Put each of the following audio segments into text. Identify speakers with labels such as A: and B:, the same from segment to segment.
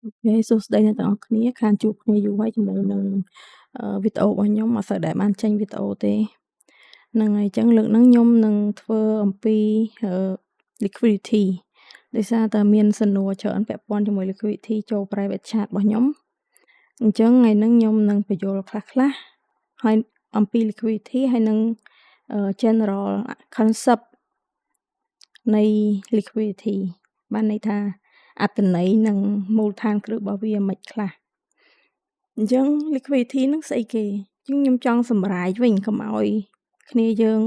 A: Okay, សួស្តីអ្នកទាំងអស់គ្នាខានជួបគ្នាយូរហើយជាមួយនឹងវីដេអូរបស់ខ្ញុំអត់សូវដែលបានចេញវីដេអូទេហ្នឹងហើយអញ្ចឹងលើកហ្នឹងខ្ញុំនឹងធ្វើអំពីliquidity ដោយសារតែមានសំណួរច្រើនពាក់ព័ន្ធជាមួយ liquidity ចូល private chat របស់ខ្ញុំអញ្ចឹងថ្ងៃហ្នឹងខ្ញុំនឹងបញ្យល់ខ្លះៗហើយអំពី liquidity ហើយនឹងgeneral concept នៃ liquidity បានន័យថាអត្ថន័យនិងមូលដ្ឋានគ្រឹះរបស់វាមិនខ្លះអញ្ចឹង liquidity ហ្នឹងស្អីគេខ្ញុំចង់សម្រាយវិញកុំឲ្យគ្នាយើង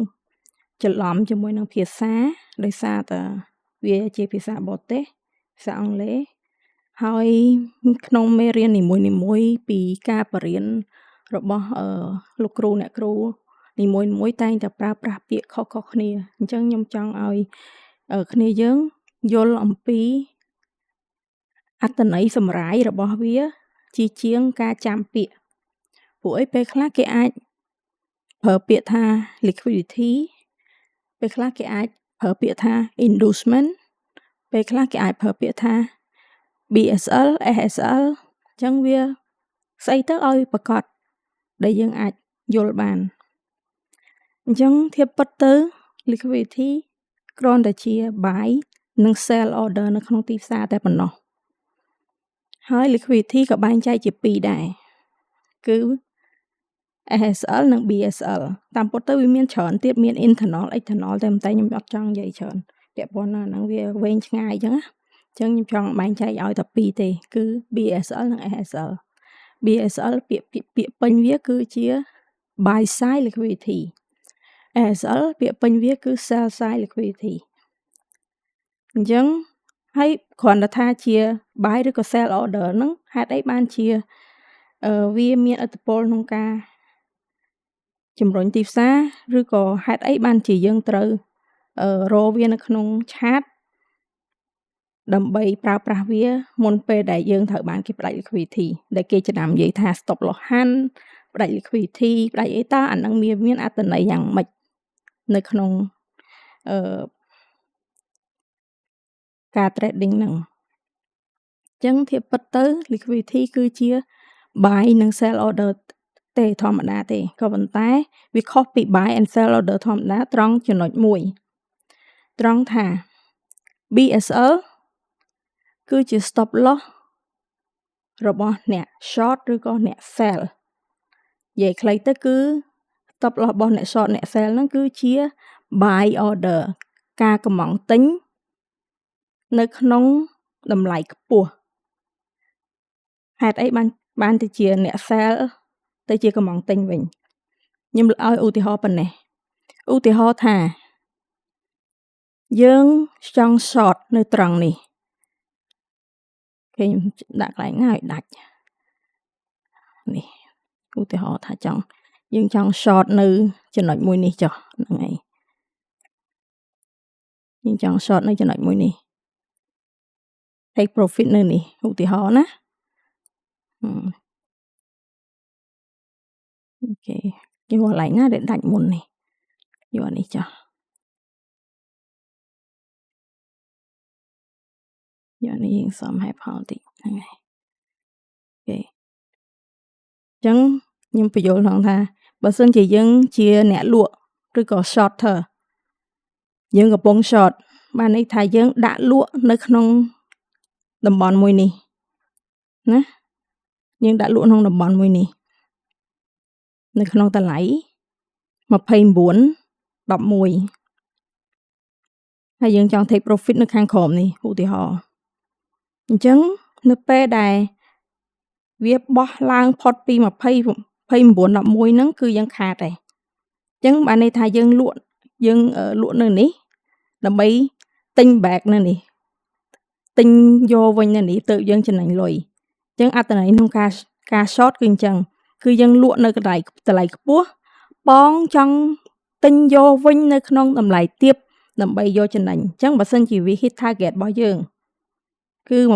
A: ច្រឡំជាមួយនឹងភាសាដោយសារតែវាជាភាសាបរទេសភាសាអង់គ្លេសហើយក្នុងមេរៀននីមួយៗពីការបរៀនរបស់លោកគ្រូអ្នកគ្រូនីមួយៗតែងតែប្រើប្រាស់ពាក្យខុសៗគ្នាអញ្ចឹងខ្ញុំចង់ឲ្យគ្នាយើងយល់អំពីអត្ថន័យសម្រាយរបស់វាជាងការចាំពាក្យព្រោះអីពេលខ្លះគេអាចប្រើពាក្យថា liquidity ពេលខ្លះគេអាចប្រើពាក្យថា inducement ពេលខ្លះគេអាចប្រើពាក្យថា BSL SSL អញ្ចឹងវាស្អីទៅឲ្យប្រកបដែលយើងអាចយល់បានអញ្ចឹងធៀបពិតទៅ liquidity គ្រាន់តែជា buy និង sell order នៅក្នុងទីផ្សារតែប៉ុណ្ណោះហើយ liquidity ក៏បែងចែកជាពីរដែរគឺ SSL និង BSL តាមពិតទៅវាមានច្រើនទៀតមាន internal external តែខ្ញុំអត់ចង់និយាយច្រើនពាក់ព័ន្ធនឹងហ្នឹងវាវែងឆ្ងាយអញ្ចឹងខ្ញុំចង់បែងចែកឲ្យតែពីរទេគឺ BSL និង SSL BSL ពាក្យពេញវាគឺជា buy side liquidity SSL ពាក្យពេញវាគឺ sell side liquidity អញ្ចឹងហើយគ្រាន់តែថាជា buy ឬក៏ sell order ហ្នឹងហេតុអីបានជាវាមានឥទ្ធិពលក្នុងការជំរុញទីផ្សារឬក៏ហេតុអីបានជាយើងត្រូវរកវានៅក្នុងឆាតដើម្បីប្រើប្រាស់វាមុនពេលដែលយើងត្រូវបានគេផ្ដាច់ liquidity ដែលគេចំណាំនិយាយថា stop loss hunt ផ្ដាច់ liquidity ផ្ដាច់អីតើអាហ្នឹងមានអត្ថន័យយ៉ាងម៉េចនៅក្នុងការ trading ហ្នឹងអញ្ចឹងធៀបពិតទៅ liquidity គឺជា buy និង sell order ទេធម្មតាទេក៏ប៉ុន្តែវាខុសពី buy and sell order ធម្មតាត្រង់ចំណុចមួយត្រង់ថា BSL គឺជា stop loss របស់អ្នក short ឬក៏អ្នក sell និយាយខ្លីទៅគឺ stop loss របស់អ្នក short អ្នក sell ហ្នឹងគឺជា buy order ការកំងទិញនៅក្នុងតម្លៃខ្ពស់ហេតុអីបានទៅជាអ្នក sell ទៅជាកំងទិញវិញខ្ញុំឲ្យឧទាហរណ៍ប៉ុណ្ណេះឧទាហរណ៍ថាយើងចង់ short នៅត្រង់នេះគេដាក់កន្លែងណាឲ្យដាច់នេះឧទាហរណ៍ថាយើងចង់ short នៅចំណុចមួយនេះចុះហ្នឹងហើយយើងចង់ short នៅចំណុចមួយនេះ take profit នៅនេះឧទាហរណ៍ណាអូខេយកកន្លែងណាដែលដាច់មុននេះយកអានេះចុះយកនេះយើងសំហេតុផលតិចហ្នឹងហើយអូខេអញ្ចឹងខ្ញុំបញ្យល់ផងថាបើសិនជាយើងជាអ្នកលក់ឬក៏ shorter យើងកំពុង short បានន័យថាយើងដាក់លក់នៅក្នុងតំបន់មួយនេះណាយើងដាក់លក់ក្នុងតំបន់មួយនេះនៅក្នុងតម្លៃ29.11ហើយយើងចង់ take profit នៅខាងក្រោមនេះឧទាហរណ៍អញ្ចឹងនៅពេលដែលវាបោះឡើងផុតពី29.11ហ្នឹងគឺយើងខាតហើយអញ្ចឹងបានន័យថាយើងលក់នៅនេះដើម្បីទិញ back នៅនេះទិញយកវិញនៅនេះទៅយើងចំណេញលុយអញ្ចឹងអត្ថន័យក្នុងការ short គឺអញ្ចឹងគឺយើងលក់នៅតម្លៃខ្ពស់បងចង់ទិញយកវិញនៅក្នុងតម្លៃទាបដើម្បីយកចំណេញអញ្ចឹងបើសិនជាវា hit target របស់យើងគឺ29.11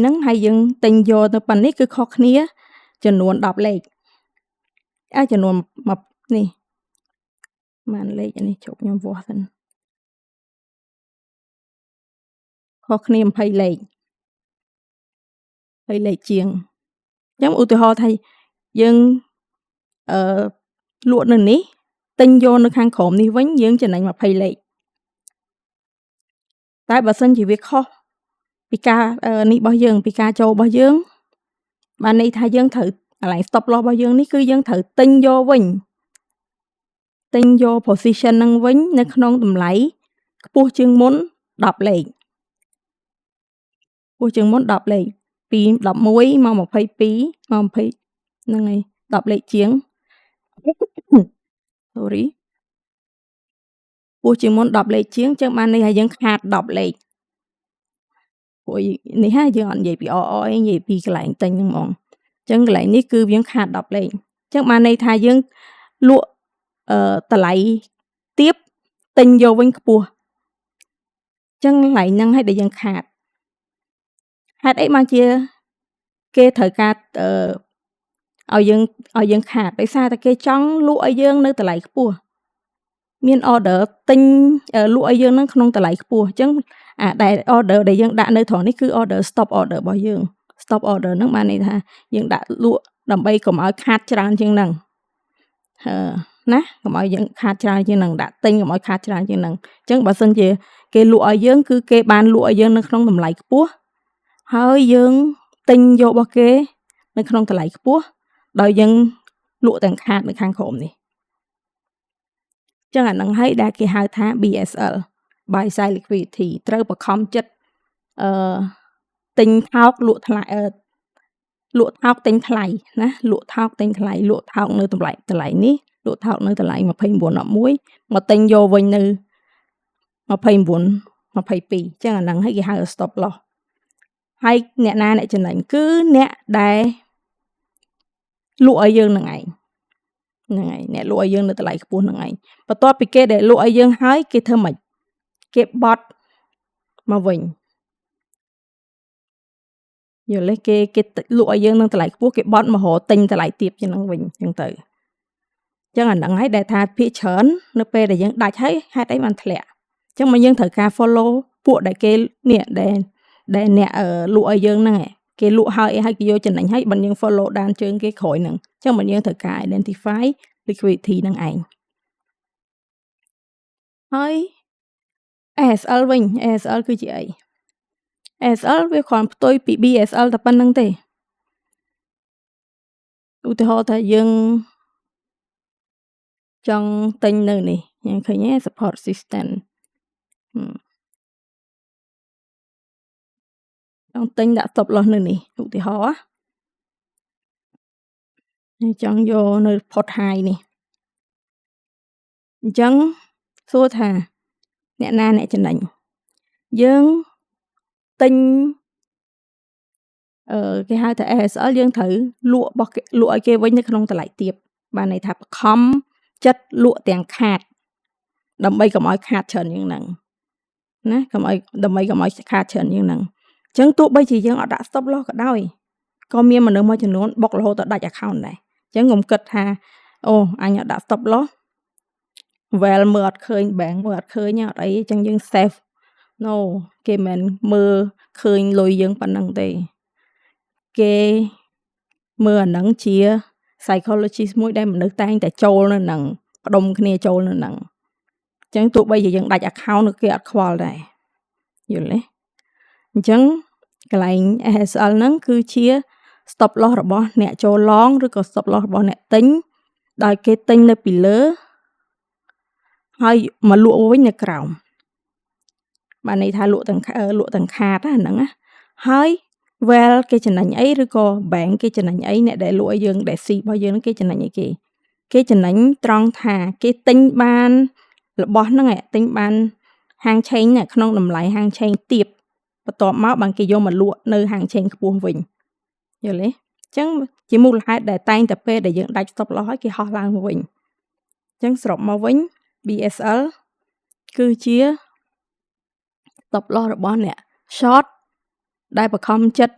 A: ហ្នឹងហើយយើងទិញយកទៅប៉ុណ្នេះគឺខុសគ្នាចំនួន10លេខចំនួននេះបានលេខនេះជប់ខ្ញុំវាស់សិន ខុសគ្នា20លេខ20លេខជាងអញ្ចឹងឧទាហរណ៍ថាយើងលក់នៅនេះទិញយកនៅខាងក្រោមនេះវិញយើងចំណេញ20លេខតែបើសិនជាវាខុសពីការនេះរបស់យើងពីការចូលរបស់យើងបានន័យថាយើងត្រូវកន្លែង stop loss របស់យើងនេះគឺយើងត្រូវទិញយកវិញទិញយក position ហ្នឹងវិញនៅក្នុងតម្លៃខ្ពស់ជាងមុន10លេខខ្ពស់ជាងមុន10លេខពី11មក22មក20ហ្នឹងហើយ10លេខជាង sorry ខ្ពស់ជាងមុន10លេខជាងចឹងបានន័យថាយើងខាត10លេខព្រោះនេះហ่าយើងអត់និយាយពីអនិយាយពីកន្លែងទិញហ្នឹងហ្មងចឹងកន្លែងនេះគឺយើងខាត10លេខចឹងបានន័យថាយើងលក់តម្លៃទាបទិញយកវិញខ្ពស់ចឹងកន្លែងហ្នឹងឲ្យដែលយើងខាតហេតុអីបានជាគេត្រូវការឲ្យយើងខាតដោយសារតែគេចង់លក់ឲ្យយើងនៅតម្លៃខ្ពស់មាន order ទិញលក់ឲ្យយើងនឹងក្នុងតម្លៃខ្ពស់អញ្ចឹងដែល order ដែលយើងដាក់នៅត្រង់នេះគឺ order stop order របស់យើង stop order ហ្នឹងបានន័យថាយើងដាក់លក់ដើម្បីកុំឲ្យខាតច្រើនជាងហ្នឹងណាកុំឲ្យយើងខាតច្រើនជាងហ្នឹងដាក់ទិញកុំឲ្យខាតច្រើនជាងហ្នឹងអញ្ចឹងបើសិនជាគេលក់ឲ្យយើងគឺគេបានលក់ឲ្យយើងនៅក្នុងតម្លៃខ្ពស់ហើយយើងទិញយករបស់គេនៅក្នុងតម្លៃខ្ពស់ដោយយើងលក់ទាំងខាតនៅខាងក្រោមនេះចឹងអាហ្នឹងហើយដែលគេហៅថា BSL buy side liquidity ត្រូវបខំចិត្តទិញថោកលក់ថ្លៃលក់ថោកទិញថ្លៃណាលក់ថោកទិញថ្លៃលក់ថោកនៅតម្លៃនេះលក់ថោកនៅតម្លៃ29.11មកទិញយកវិញនៅ29.22ចឹងអាហ្នឹងហើយគេហៅ stop loss ហើយអ្នកណាអ្នកចំណេញគឺអ្នកដែលលក់ឲ្យយើងនឹងឯងហ្នឹងហើយអ្នកលក់ឲ្យយើងនៅតម្លៃខ្ពស់ហ្នឹងឯងបន្ទាប់ពីគេដែលលក់ឲ្យយើងហើយគេធ្វើម៉េចគេបត់មកវិញយល់ទេគេលក់ឲ្យយើងនឹងតម្លៃខ្ពស់គេបត់មករកទិញតម្លៃទាបជាងហ្នឹងវិញអញ្ចឹងទៅអញ្ចឹងអាហ្នឹងហើយដែលថាភាគច្រើននៅពេលដែលយើងដាច់ហើយហេតុអីបានធ្លាក់អញ្ចឹងមកយើងត្រូវការ follow ពួកដែលគេនេះដែលអ្នកលក់ឲ្យយើងហ្នឹងគេលក់ហើយគេយកចំណេញហើយបើយើង follow ដានជើងគេក្រោយហ្នឹងអញ្ចឹងមកយើងត្រូវការ identify liquidity ហ្នឹងឯងហើយ ASL វិញ ASL គឺជាអី ASL វាគ្រាន់ផ្ទុយពី BSL តែប៉ុណ្្នឹងទេឧទាហរណ៍ថាយើងចង់ទិញនៅនេះយើងឃើញ support resistance ចង់ទិញដាក់ stop loss នៅនេះឧទាហរណ៍ចង់យកនៅ port high នេះអញ្ចឹងសួរថាអ្នកណាអ្នកចំណេញយើងទិញគេហៅថា ASL យើងត្រូវលក់ឲ្យគេវិញនៅក្នុងតម្លៃទាបបានន័យថាបខំចិត្តលក់ទាំងខាតដើម្បីកុំឲ្យខាតច្រើនជាងហ្នឹងណាដើម្បីកុំឲ្យខាតច្រើនជាងហ្នឹងអញ្ចឹងទោះបីជាយើងអត់ដាក់ stop loss ក៏ដោយក៏មានមនុស្សមួយចំនួនបុករហូតដល់ដាច់ account ដែរអញ្ចឹងខ្ញុំគិតថាអូអញអត់ដាក់ stop loss well មើលអត់ឃើញ bank មើលអត់ឃើញអត់អីអញ្ចឹងយើង save no គេមិនមើលឃើញលុយយើងប៉ុណ្ណឹងទេគេមើលអាហ្នឹងជា psychologist មួយដែលមនុស្សតែងតែចូលនៅហ្នឹងផ្ដុំគ្នាចូលនៅហ្នឹងអញ្ចឹងទោះបីជាយើងដាច់ account គេអត់ខ្វល់ដែរយល់ទេអញ្ចឹងកន្លែង ASL ហ្នឹងគឺជា stop loss របស់អ្នកចូល long ឬក៏ stop loss របស់អ្នកទិញដោយគេទិញនៅពីលើហើយមកលក់វិញនៅក្រោមបានន័យថាលក់ទាំងខាតហ្នឹងណាហើយ well គេចំណេញអីឬក៏ bank គេចំណេញអីអ្នកដែលលក់ឲ្យយើងដែលស៊ីរបស់យើងគេចំណេញអីគេចំណេញត្រង់ថាគេទិញបានរបស់ហ្នឹងទិញបានហាងឆេងក្នុងតម្លៃហាងឆេងទាបបន្ទាប់មកបានគេយកមកលក់នៅហាងឆេងខ្ពស់វិញយល់ទេអញ្ចឹងជាមូលហេតុដែលតែងតែពេលដែលយើងដាច់ stop loss ហើយគេហោះឡើងមកវិញអញ្ចឹងសរុបមកវិញ BSL គឺជា stop loss របស់អ្នក short ដែលបខំចិត្ត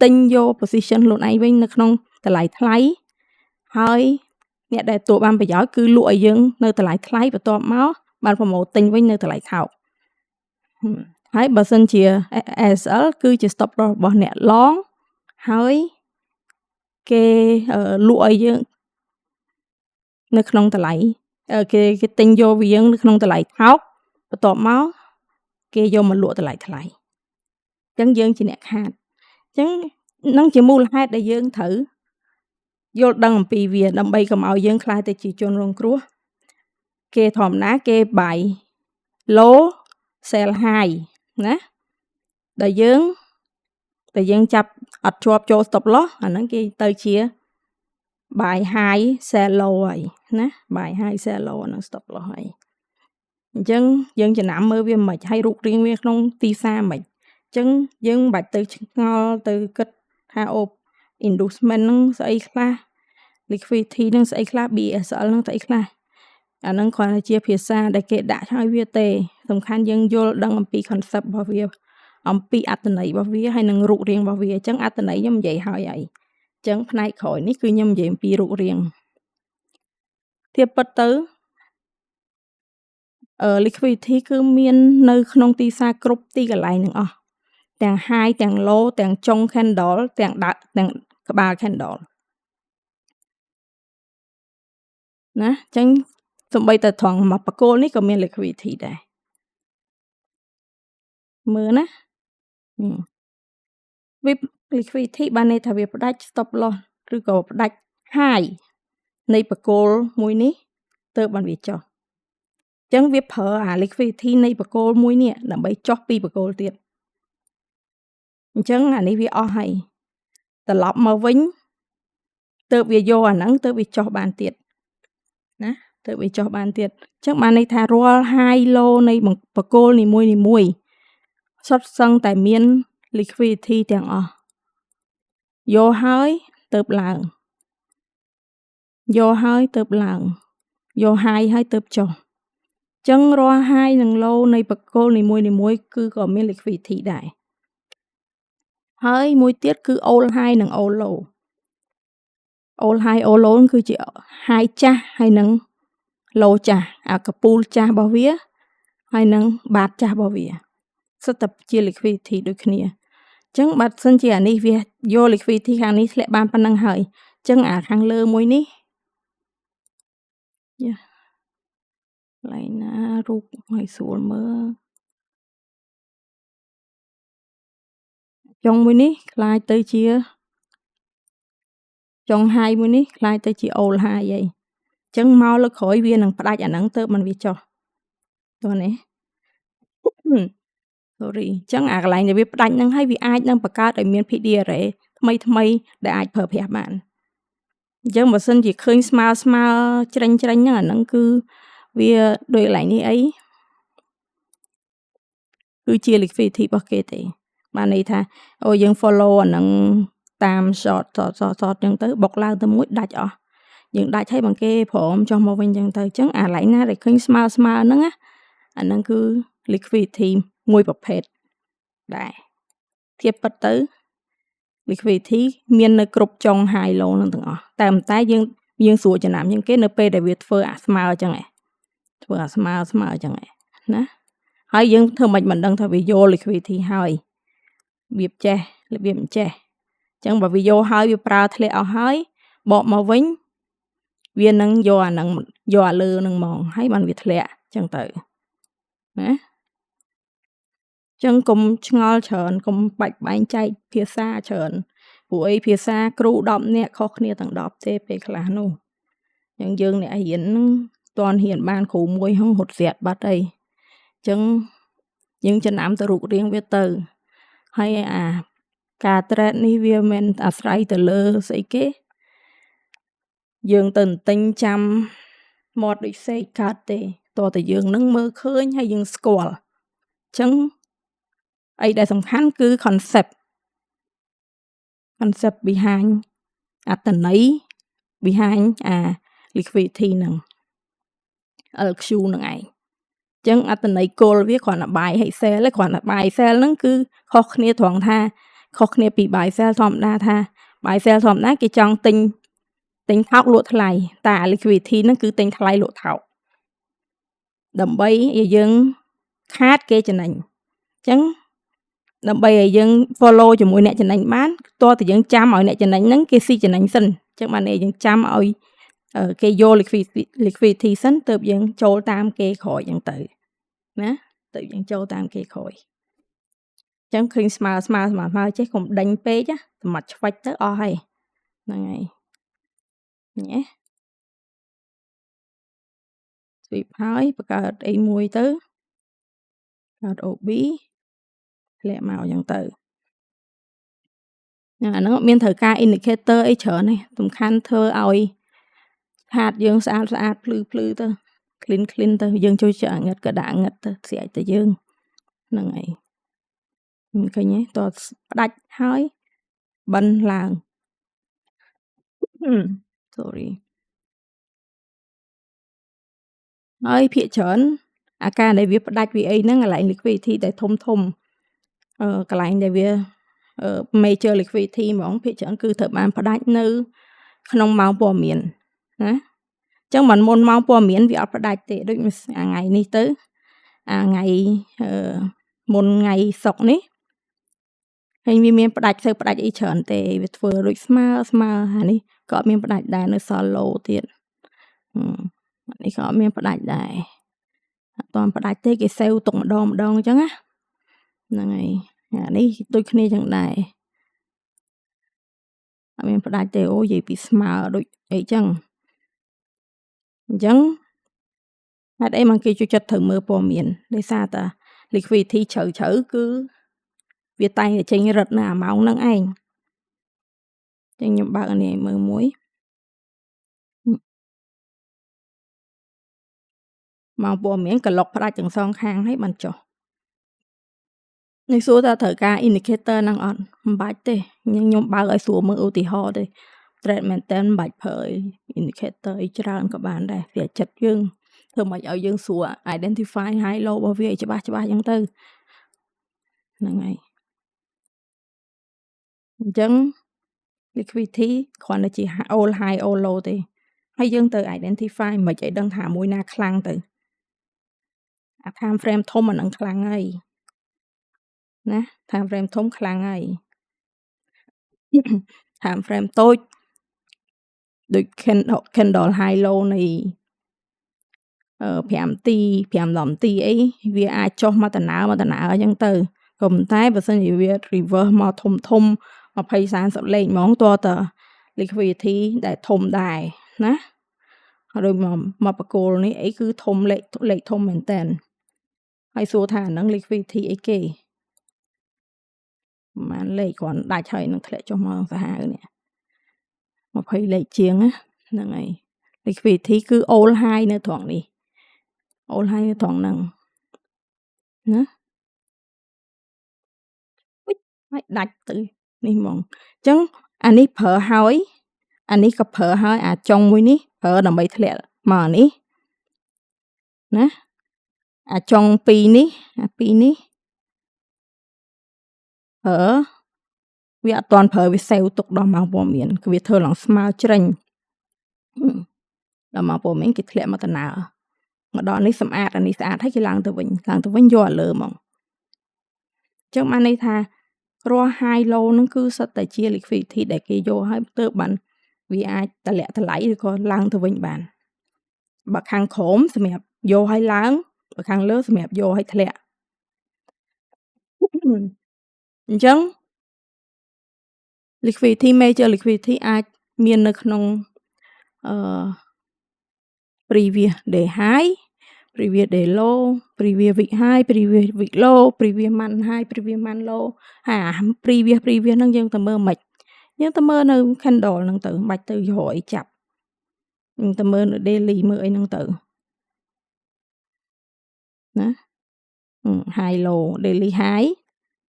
A: ទិញយក position ខ្លួនឯងវិញនៅក្នុងតម្លៃថ្លៃហើយអ្នកដែលទទួលបានប្រយោជន៍គឺលក់ឲ្យយើងនៅតម្លៃថ្លៃបន្ទាប់មកបានប្រម៉ូទទិញវិញនៅតម្លៃថោក ហើយបើសិនជា ASL គឺជា stop loss របស់អ្នក long ហើយគេលក់ឲ្យយើងនៅក្នុងតម្លៃគេទិញយកវាយើងនៅក្នុងតម្លៃថោកបន្ទាប់មកគេយកមកលក់តម្លៃថ្លៃអញ្ចឹងយើងជាអ្នកខាតអញ្ចឹងនឹងជាមូលហេតុដែលយើងត្រូវយល់ដឹងអំពីវាដើម្បីកុំឲ្យយើងខ្លាចទៅជាជនរងគ្រោះគេធម្មតាគេបាយ low sell high ណាដែលយើងចាប់អត់ជាប់ចូល stop loss អាហ្នឹងគេទៅជា buy high sell low ហើយណា buy high sell low អាហ្នឹង stop loss ហើយអញ្ចឹងយើងចំណាំមើលវាមិនហើយរូបរាងវាក្នុងទីផ្សារមិនអញ្ចឹងយើងមិនបាច់ទៅឆ្ងល់ទៅគិតថាអូ inducement ហ្នឹងស្អីខ្លះ liquidity ហ្នឹងស្អីខ្លះ BSL ហ្នឹងស្អីខ្លះអាហ្នឹងគ្រាន់តែជាភាសាដែលគេដាក់ឲ្យវាទេសំខាន់យើងយល់ដឹងអំពី concept របស់វាអំពីអត្ថន័យរបស់វាហើយនឹងរូបរាងរបស់វាអញ្ចឹងអត្ថន័យខ្ញុំនិយាយហើយអញ្ចឹងផ្នែកក្រោយនេះគឺខ្ញុំនិយាយអំពីរូបរាងធៀបពិតទៅliquidity គឺមាននៅក្នុងទីផ្សារគ្រប់ទីកន្លែងទាំងអស់ទាំង high ទាំង low ទាំងចុង candle ទាំងក្បាល candle ណាអញ្ចឹងសូម្បីតែត្រង់មកបកគោលនេះក៏មាន liquidity ដែរមើលណាវា liquidity បានន័យថាវាផ្ដាច់ stop loss ឬក៏ផ្ដាច់ high នៃបកគោលមួយនេះទៅបានវាចុះអញ្ចឹងវាប្រើអា liquidity នៃបកគោលមួយនេះដើម្បីចុះពីបកគោលទៀតអញ្ចឹងអានេះវាអស់ហើយត្រឡប់មកវិញទៅវាយកអាហ្នឹងទៅវាចុះបានទៀតណាទៅវាចុះបានទៀតអញ្ចឹងបានន័យថារាល់ high low នៃបកគោលនីមួយសុទ្ធសឹងតែមាន liquidity ទាំងអស់យកហើយទៅឡើងយកហើយទៅឡើងយក high ហើយទៅចុះចឹងរាល់ high និង low នៃបកគោលនីមួយគឺក៏មាន liquidity ដែរហើយមួយទៀតគឺ all high និង all low all high all low គឺជា high ចាស់ហើយនិង low ចាស់អាកពូលចាស់របស់វាហើយនិងបាតចាស់របស់វាសុទ្ធតែជា liquidity ដូចគ្នាអញ្ចឹងបើសិនជាអានេះវាយក liquidity ខាងនេះធ្លាក់បានប៉ុណ្ណឹងហើយអញ្ចឹងអាខាងលើមួយនេះយ៉ាកន្លែងណារូបឲ្យស្រួលមើលចុងមួយនេះខ្លាយទៅជាចុង high មួយនេះខ្លាយទៅជា all high ហើយអញ្ចឹងមកលើក្រោយវានឹងផ្ដាច់អាហ្នឹងទៅមិនវាចុះតោះនេះsorry អញ្ចឹងអាកន្លែងដែលវាផ្ដាច់ហ្នឹងហើយវាអាចនឹងបង្កើតឲ្យមាន PD array ថ្មីដែលអាចប្រើប្រាស់បានអញ្ចឹងបើសិនជាឃើញស្មើច្រាញ់ហ្នឹងអាហ្នឹងគឺវាដូចកន្លែងនេះអីគឺជា liquidity របស់គេទេបានន័យថាអូយើង follow អាហ្នឹងតាម short អញ្ចឹងទៅបុកឡើងទៅមួយដាច់អស់យើងដាច់ឲ្យbằngគេព្រមចុះមកវិញអញ្ចឹងទៅអញ្ចឹងអាកន្លែងណាដែលឃើញស្មើហ្នឹងណាអាហ្នឹងគឺ liquidity មួយប្រភេទដែរធៀបពិតទៅ liquidity មាននៅគ្រប់ចុង high low ហ្នឹងទាំងអស់តែយើងស្រួលចំណាំជាងគេនៅពេលដែលវាធ្វើអាស្មើអញ្ចឹងធ្វើអាស្មើអញ្ចឹងណាហើយយើងធ្វើមិនដឹងថាវាយក liquidity ហើយរបៀបចេះរបៀបមិនចេះអញ្ចឹងបើវាយកហើយវាប្រើធ្លាក់អស់ហើយបកមកវិញវានឹងយកអាហ្នឹងយកអាលើហ្នឹងហ្មងហើយបានវាធ្លាក់អញ្ចឹងទៅណាចឹងកុំឆ្ងល់ច្រើនកុំបាច់បែងចែកភាសាច្រើនព្រោះអីភាសាគ្រូ10នាក់ខុសគ្នាទាំង10ទេពេលខ្លះនោះយើងអ្នករៀនហ្នឹងតន់រៀនបានគ្រូមួយហងរត់ស្រាត់បាត់អីចឹងយើងចំណាំទៅរូបរាងវាទៅហើយអាការ trade នេះវាមិនអាស្រ័យទៅលើស្អីគេយើងទៅទិញចាំមាត់ដូចសេកកើតទេតើតើយើងនឹងមើលឃើញហើយយើងស្គាល់ចឹងអីដែលសំខាន់គឺ concept behind អត្ថន័យ behind អា liquidity ហ្នឹង LQ ហ្នឹងឯងចឹងអត្ថន័យគោលវាគ្រាន់តែ buy ហើយ sell ឯងគ្រាន់តែ buy sell ហ្នឹងគឺខុសគ្នាត្រង់ថាខុសគ្នាពី buy sell ធម្មតាថា buy sell ធម្មតាគេចង់ទិញថោកលក់ថ្លៃតែ liquidity ហ្នឹងគឺទិញថ្លៃលក់ថោកដើម្បីឲ្យយើងខាតគេចំណេញ ចឹងដើម្បីឲ្យយើង follow ជាមួយអ្នកចំណេញបានតើតើយើងចាំឲ្យអ្នកចំណេញហ្នឹងគេស៊ីចំណេញសិនចឹងបានន័យយើងចាំឲ្យគេយក liquidity សិនទើបយើងចូលតាមគេក្រោយចឹងទៅណាទើបយើងចូលតាមគេក្រោយចឹងឃើញស្មើចេះកុំដេញពេកសម្រាប់ឆ្វាច់ទៅអស់ហើយហ្នឹងហើយញ៉េ sweep ហើយបង្កើតអីមួយទៅកើត OB ធ្លាក់មកចឹងទៅអាហ្នឹងមានត្រូវការ indicator អីច្រើនទេសំខាន់ធ្វើឲ្យហាត់យើងស្អាតភ្លឺទៅ clean ទៅយើងជួយចាក់អាងឹតក៏ដាក់អាងឹតទៅស្រាច់ទៅយើងហ្នឹងហើយឃើញទេតើផ្ដាច់ហើយបិណ្ឌឡើង sorry ហើយភាគច្រើនអាការដែលវាផ្ដាច់វាអីហ្នឹងកន្លែង liquidity ដែលធំកន្លែងដែលវាmajor liquidity ហ្មងភាគច្រើនគឺត្រូវបានផ្ដាច់នៅក្នុងម៉ោងព័ត៌មានណាអញ្ចឹងមិនមុនម៉ោងព័ត៌មានវាអត់ផ្ដាច់ទេដូចថ្ងៃនេះទៅថ្ងៃមុនថ្ងៃសុក្រនេះហើយវាមានផ្ដាច់អីច្រើនទេវាធ្វើដូចស្មើអានេះក៏អត់មានផ្ដាច់ដែរនៅសល់ low ទៀតនេះក៏អត់មានផ្ដាច់ដែរអត់ទាន់ផ្ដាច់ទេគេសេវទុកម្ដងអញ្ចឹងណាហ្នឹងហើយអានេះដូចគ្នាចឹងដែរអត់មានផ្ដាច់ទេអូនិយាយពីស្មើដូចអីចឹងអញ្ចឹងហេតុអីមកគេជួយចិត្តត្រូវមើលព័ត៌មានដោយសារតែ liquidity ជ្រៅគឺវាតែងតែចេញរត់នៅអាម៉ោងហ្នឹងឯងចឹងខ្ញុំបើកអានេះឲ្យមើលមួយម៉ោងព័ត៌មានក្លុកផ្ដាច់ទាំងសងខាងហើយបានចុះនេះសួរថាត្រូវការ indicator ហ្នឹងអត់មិនបាច់ទេខ្ញុំបើកឲ្យស្រួលមើលឧទាហរណ៍ទេ trade មែនតើមិនបាច់ប្រើ indicator អីច្រើនក៏បានដែរវាចិត្តយើងធ្វើមិនឲ្យយើងស្រួល identify high low របស់វាឲ្យច្បាស់អញ្ចឹងទៅហ្នឹងហើយអញ្ចឹង liquidity គ្រាន់តែជា all high all low ទេហើយយើងទៅ identify មិនឲ្យដឹងថាមួយណាខ្លាំងទៅអា time frame ធំអានឹងខ្លាំងហើយណា time frame ធំខ្លាំងហើយ time frame តូចដូច candle high low នៃ5នាទី5 10នាទីអីវាអាចចុះមកដំណើរអញ្ចឹងទៅក៏ប៉ុន្តែបើសិនជាវា reverse មកធំ20 30លេខហ្មងតើត liquidity ដែលធំដែរណាហើយមកបកគោលនេះអីគឺធំលេខធំមែនតើហើយសួរថាអានឹង liquidity អីគេប្រហែលលេខគ្រាន់ដាច់ហើយនឹងធ្លាក់ចុះមកសាហាវនេះ20លេខជាងហ្នឹងហើយ liquidity គឺ all high នៅត្រង់នេះ all high នៅត្រង់ហ្នឹងណាហើយដាច់ទៅនេះហ្មងអញ្ចឹងអានេះប្រើហើយអានេះក៏ប្រើហើយអាចុងមួយនេះប្រើដើម្បីធ្លាក់មកអានេះណាអាចុង2នេះ2នេះប្រើវាអត់ទាន់ប្រើវាសេវទុកដល់ម៉ោងព័ត៌មានគឺវាធ្វើឡើងស្មើជ្រេញដល់ម៉ោងព័ត៌មានគេធ្លាក់មកដំណើរមកដល់នេះសម្អាតអានេះស្អាតហើយគេឡើងទៅវិញយកលើហ្មងអញ្ចឹងបានន័យថារាល់ high low ហ្នឹងគឺសុទ្ធតែជា liquidity ដែលគេយកហើយទើបបានវាអាចតម្លាក់ថ្លៃឬក៏ឡើងទៅវិញបានបើខាងក្រោមសម្រាប់យកឲ្យឡើងបើខាងលើសម្រាប់យកឲ្យធ្លាក់អញ្ចឹង liquidity major liquidity អាចមាននៅក្នុងprevious day high previous day low previous week high previous week low previous month high previous month low ហើយ previous ហ្នឹងយើងទៅមើលមិនយើងទៅមើលនៅ candle ហ្នឹងទៅមិនបាច់ទៅរកអីចាប់យើងទៅមើលនៅ daily មើលអីហ្នឹងទៅណា high low daily high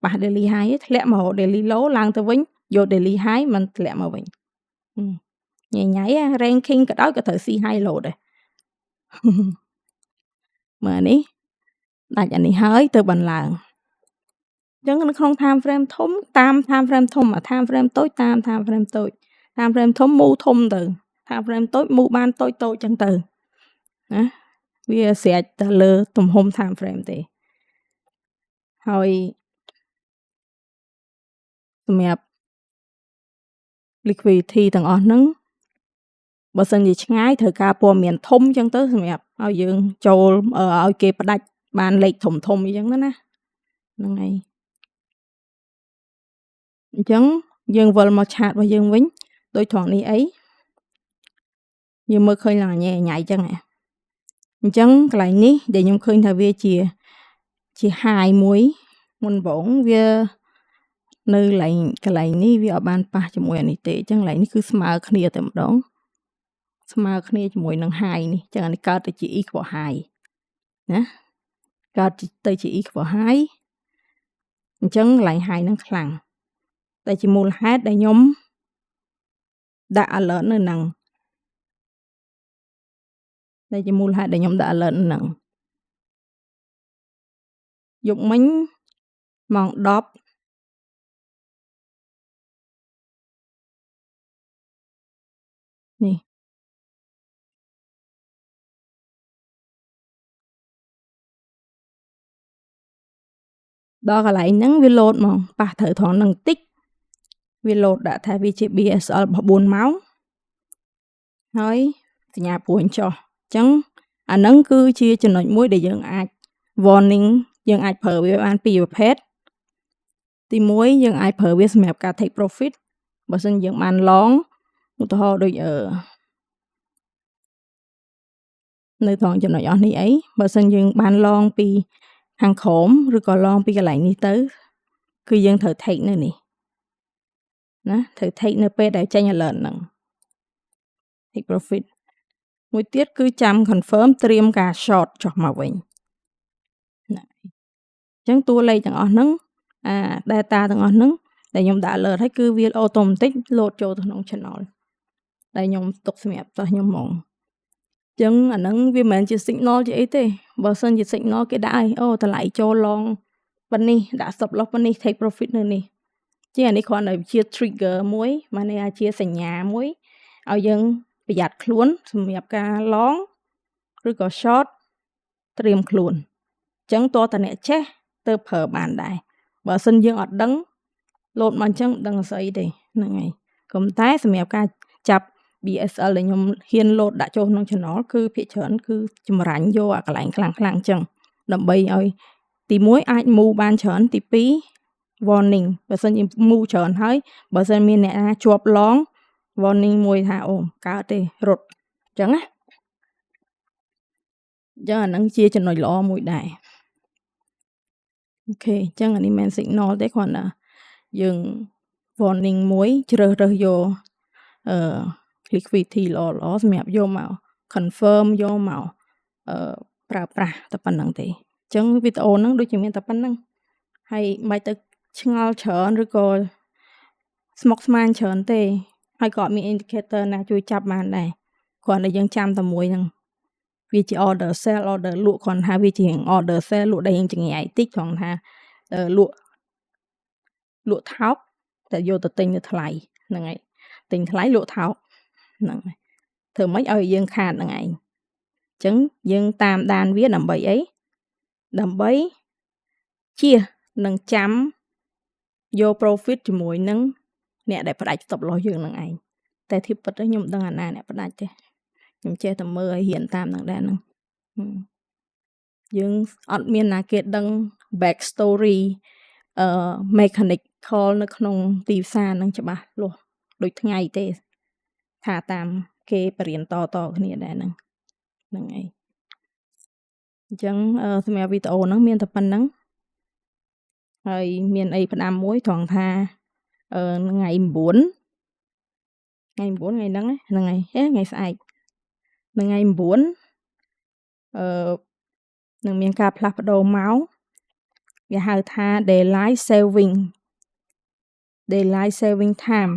A: ប៉ះ daily high ធ្លាក់មក daily low ឡើងទៅវិញយក daily high មិនធ្លាក់មកវិញញ៉ៃ ranking ក៏ដោយក៏ត្រូវ see high low ដែរមើលនេះដាច់អានេះហើយទៅបានឡើងអញ្ចឹងនៅក្នុង time frame ធំតាម time frame ធំអា time frame តូចតាម time frame តូច time frame ធំមូធំទៅ time frame តូចមូបានតូចអញ្ចឹងទៅណាវាស្រេចទៅលើទំហំ time frame ទេ ហើយសម្រាប់ liquidity ទាំងអស់ហ្នឹងបើសិនជាឆ្ងាយត្រូវការព័ត៌មានធំអញ្ចឹងទៅសម្រាប់ឲ្យយើងចូលឲ្យគេផ្ដាច់បានលេខធំអញ្ចឹងណាហ្នឹងហើយអញ្ចឹងយើងវិលមកឆាតរបស់យើងវិញដូចត្រង់នេះអីយើងមើលឃើញឡើងញ៉ៃអញ្ចឹងអញ្ចឹងកន្លែងនេះដែលខ្ញុំឃើញថាវាជា high មួយមុនបងវានៅកន្លែងនេះវាអត់បានប៉ះជាមួយអានេះទេអញ្ចឹងកន្លែងនេះគឺស្មើគ្នាតែម្ដងស្មើគ្នាជាមួយនឹង high នេះអញ្ចឹងអានេះកើតទៅជា equal high ណាកើតទៅជា equal high អញ្ចឹងកន្លែង high ហ្នឹងខ្លាំងតែជាមូលហេតុដែលខ្ញុំដាក់ alert នៅហ្នឹងដែលជាមូលហេតុដែលខ្ញុំដាក់ alert ហ្នឹងយប់មិញម៉ោង 10 នេះដល់កន្លែងហ្នឹងវាលោតហ្មងប៉ះត្រូវត្រង់ហ្នឹងតិចវាលោតដាក់ថាវាជា BSL របស់4ម៉ោងហើយសញ្ញាព្រួយចុះអញ្ចឹងអាហ្នឹងគឺជាចំណុចមួយដែលយើងអាច warning យើងអាចប្រើវាបានពីរប្រភេទទី1យើងអាចប្រើវាសម្រាប់ការ take profit បើសិនយើងបាន long ឧទាហរណ៍ដូចនៅត្រង់ចំណុចអស់នេះអីបើសិនយើងបាន long ពីខាងក្រោមឬក៏ long ពីកន្លែងនេះទៅគឺយើងត្រូវ take នៅនេះណាត្រូវ take នៅពេលដែលចេញ alert ហ្នឹង take profit មួយទៀតគឺចាំ confirm ត្រៀមការ short ចុះមកវិញណាអញ្ចឹងតួលេខទាំងអស់ហ្នឹងdata ទាំងអស់ហ្នឹងដែលខ្ញុំដាក់ alert ហើយគឺវា automatic load ចូលទៅក្នុង channel ដែលខ្ញុំទុកសម្រាប់តោះខ្ញុំហ្មងអញ្ចឹងអាហ្នឹងវាមិនមែនជា signal ជាអីទេបើសិនជា signal គេដាក់ឲ្យតម្លៃចូល long ប៉ុណ្នេះដាក់ stop loss ប៉ុណ្នេះ take profit នៅនេះជាអានេះគ្រាន់តែជា trigger មួយបានន័យថាជាសញ្ញាមួយឲ្យយើងប្រយ័ត្នខ្លួនសម្រាប់ការ long ឬក៏ short ត្រៀមខ្លួនអញ្ចឹងតើតអ្នកចេះទៅប្រើបានដែរបើសិនយើងអត់ដឹងលោតមកអញ្ចឹងមិនដឹងស្អីទេហ្នឹងហើយក៏ប៉ុន្តែសម្រាប់ការចាប់ BSL ដែលខ្ញុំហ៊ានលោតដាក់ចូលក្នុង channel គឺភាគច្រើនគឺចម្រាញ់យកអាកន្លែងខ្លាំងៗអញ្ចឹងដើម្បីឲ្យទី1អាច move បានច្រើនទី2 warning បើសិនជា move ច្រើនហើយបើសិនមានអ្នកណាជាប់ long warning មួយថាកើតទេរត់អញ្ចឹងណាអញ្ចឹងអាហ្នឹងជាចំណុចល្អមួយដែរអូខេអញ្ចឹងអានេះមិន signal ទេគ្រាន់តែយើង warning មួយជ្រើសរើសយកliquidity ល្អសម្រាប់យកមក confirm យកមកប្រើប្រាស់តែប៉ុណ្្នឹងទេអញ្ចឹងវីដេអូហ្នឹងដូចជាមានតែប៉ុណ្្នឹងហើយមិនទៅឆ្ងល់ច្រើនឬក៏ស្មុគស្មាញច្រើនទេហើយក៏អត់មាន indicator ណាជួយចាប់បានដែរគ្រាន់តែយើងចាំតែមួយហ្នឹងវាជា order sell order លក់គ្រាន់ថាវាជា order sell លក់ដែលយើងចង្រៃតិចត្រង់ថាលក់ថោកតែយកទៅទិញទៅថ្លៃហ្នឹងហើយទិញថ្លៃលក់ថោកហ្នឹងហើយធ្វើម៉េចឲ្យយើងខាតហ្នឹងឯងអញ្ចឹងយើងតាមដានវាដើម្បីអីដើម្បីជៀសនឹងចាំយក profit ជាមួយនឹងអ្នកដែលផ្ដាច់ stop loss យើងហ្នឹងឯងតែធៀបពិតទៅខ្ញុំដឹងអាណាអ្នកផ្ដាច់ទេខ្ញុំចេះតែមើលឲ្យរៀនតាមនឹងដែរហ្នឹងយើងអត់មានណាគេដឹង back story mechanical នៅក្នុងទីផ្សារហ្នឹងច្បាស់លាស់ដូចថ្ងៃទេថាតាមគេបរៀនតគ្នាដែរហ្នឹងហើយអញ្ចឹងសម្រាប់វីដេអូហ្នឹងមានតែប៉ុណ្្នឹងហើយមានអីផ្ដាំមួយត្រង់ថាថ្ងៃ9ថ្ងៃហ្នឹងហ្នឹងហើយថ្ងៃស្អែកថ្ងៃ9នឹងមានការផ្លាស់ប្ដូរម៉ោងវាហៅថា daylight saving time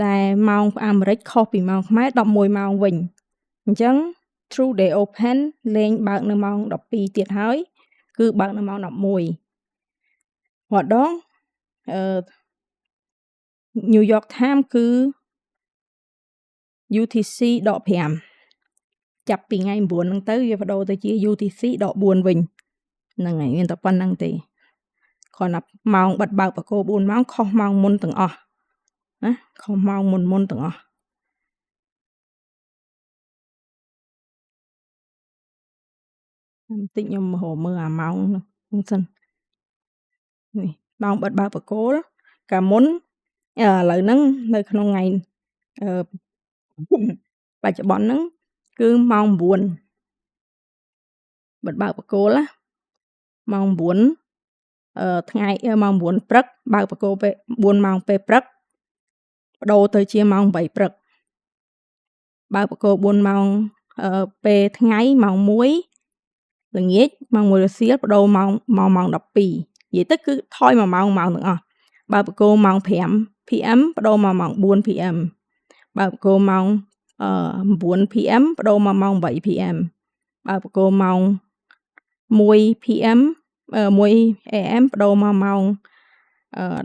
A: ដែលម៉ោងអាមេរិកខុសពីម៉ោងខ្មែរ11ម៉ោងវិញអញ្ចឹង True Day Open លេងបើកនៅម៉ោង12ទៀតហើយគឺបើកនៅម៉ោង11ម្ដងNew York Time គឺ UTC ដក5ចាប់ពីថ្ងៃ9ហ្នឹងទៅវាបដូរទៅជា UTC ដក4វិញហ្នឹងហើយមានតែប៉ុណ្្នឹងទេ គ្រាន់តែម៉ោងបិទបើកបកគោ4ម៉ោងខុសម៉ោងមុនទាំងអស់ណាខុសម៉ោងមុនទាំងអស់បន្តិចខ្ញុំរកមើលអាម៉ោងហ្នឹងសិននេះម៉ោងបិទបើកបកគោកាលមុនឥឡូវហ្នឹងនៅក្នុងថ្ងៃបច្ចុប្បន្នហ្នឹងគឺម៉ោង9បិទបើកបកគោណាម៉ោង9ថ្ងៃម៉ោង9ព្រឹកបើកបកគោពេល4ម៉ោងពេលព្រឹកបដូរទៅជាម៉ោង8ព្រឹកបើកបកគោ4ម៉ោងពេលថ្ងៃម៉ោង1ល្ងាចម៉ោង1រសៀលបដូរម៉ោងម៉ោង12និយាយទៅគឺថយ1ម៉ោងទាំងអស់បើកបកគោម៉ោង5 PM បដូរមកម៉ោង4 PM បើកបកគោម៉ោង9 PM បដូរមកម៉ោង8 PM បើកបកគោម៉ោង1 PM 1 AM បដូរមកម៉ោង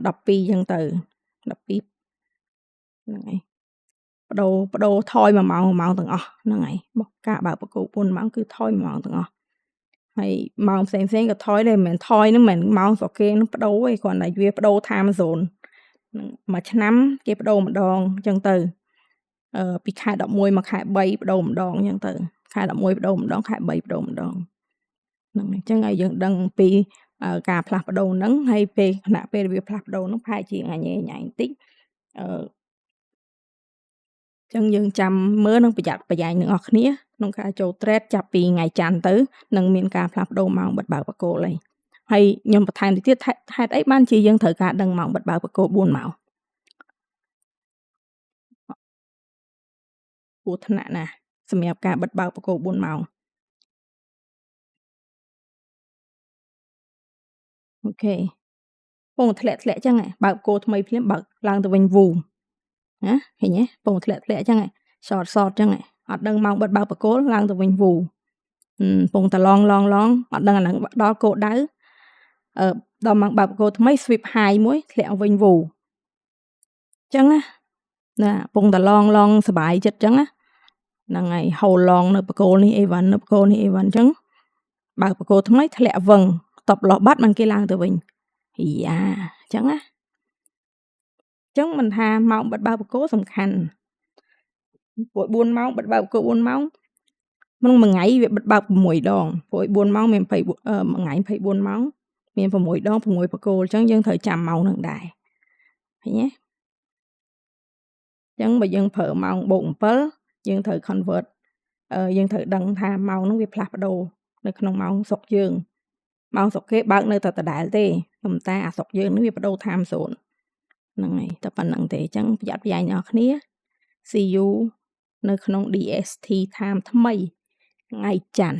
A: 12ចឹងទៅ12ហ្នឹងហើយបដូរថយ1ម៉ោងទាំងអស់ហ្នឹងហើយមកការបើកបកគោ4ម៉ោងគឺថយ1ម៉ោងទាំងអស់ហើយម៉ោងផ្សេងក៏ថយដែរមិនមែនថយហ្នឹងមិនមែនម៉ោងស្រុកគេហ្នឹងបដូរឯងគ្រាន់តែវាបដូរ time zone ហ្នឹងមួយឆ្នាំគេបដូរម្ដងអញ្ចឹងទៅពីខែ11មកខែ3បដូរម្ដងអញ្ចឹងទៅខែ11បដូរម្ដងខែ3បដូរម្ដងហ្នឹងអញ្ចឹងឲ្យយើងដឹងពីការផ្លាស់ប្ដូរហ្នឹងហើយពេលខណៈពេលវាផ្លាស់ប្ដូរហ្នឹងប្រហែលជាញ៉ៃបន្តិចចឹងយើងចាំមើលនិងប្រយ័ត្នប្រយែងទាំងអស់គ្នាក្នុងការចូល trade ចាប់ពីថ្ងៃច័ន្ទទៅនឹងមានការផ្លាស់ប្ដូរម៉ោងបិទបើកបកគោហើយខ្ញុំបន្ថែមទៀតហេតុអីបានជាយើងត្រូវការដឹងម៉ោងបិទបើកបកគោ4ម៉ោងគ្រោះថ្នាក់ណាសម្រាប់ការបិទបើកបកគោ4ម៉ោងអូខេពងធ្លាក់ចឹងបើកបកគោថ្មីភ្លាមបើកឡើងទៅវិញវូណាឃើញទេពងធ្លាក់ចឹងសតចឹងអត់ដឹងម៉ោងបិទបើកបកគោឡើងទៅវិញវូពងតឡងអត់ដឹងអាហ្នឹងដល់គោលដៅដល់ម៉ោងបើកបកគោថ្មី sweep high មួយធ្លាក់វិញវូចឹងណាពងតឡងសុបាយចិត្តចឹងហ្នឹងហើយហូរឡងនៅបកគោនេះអីវ៉ាន់នៅបកគោនេះអីវ៉ាន់ចឹងបើកបកគោថ្មីធ្លាក់វឹងតបលោះបាត់មិនគេឡើងទៅវិញយ៉ាចឹងចឹងមិនថាម៉ោងបិទបើកបកគោសំខាន់ព្រោះ4ម៉ោងបិទបើកបកគោ4ម៉ោងក្នុងមួយថ្ងៃវាបិទបើក6ដងព្រោះ4ម៉ោងមាន20មួយថ្ងៃ24ម៉ោងមាន6ដង6បកគោអញ្ចឹងយើងត្រូវចាំម៉ោងនឹងដែរឃើញទេអញ្ចឹងបើយើងប្រើម៉ោងបូក7យើងត្រូវ convert យើងត្រូវដឹងថាម៉ោងហ្នឹងវាផ្លាស់ប្ដូរនៅក្នុងម៉ោងស្រុកយើងម៉ោងស្រុកគេបើកនៅតែដដែលទេប៉ុន្តែអាស្រុកយើងនេះវាបដូរ time zone ហ្នឹងហើយតែប៉ុណ្្នឹងទេអញ្ចឹងប្រយ័ត្នប្រយែងអ្នកគ្នា see you នៅក្នុង DST time ថ្មីថ្ងៃច័ន្ទ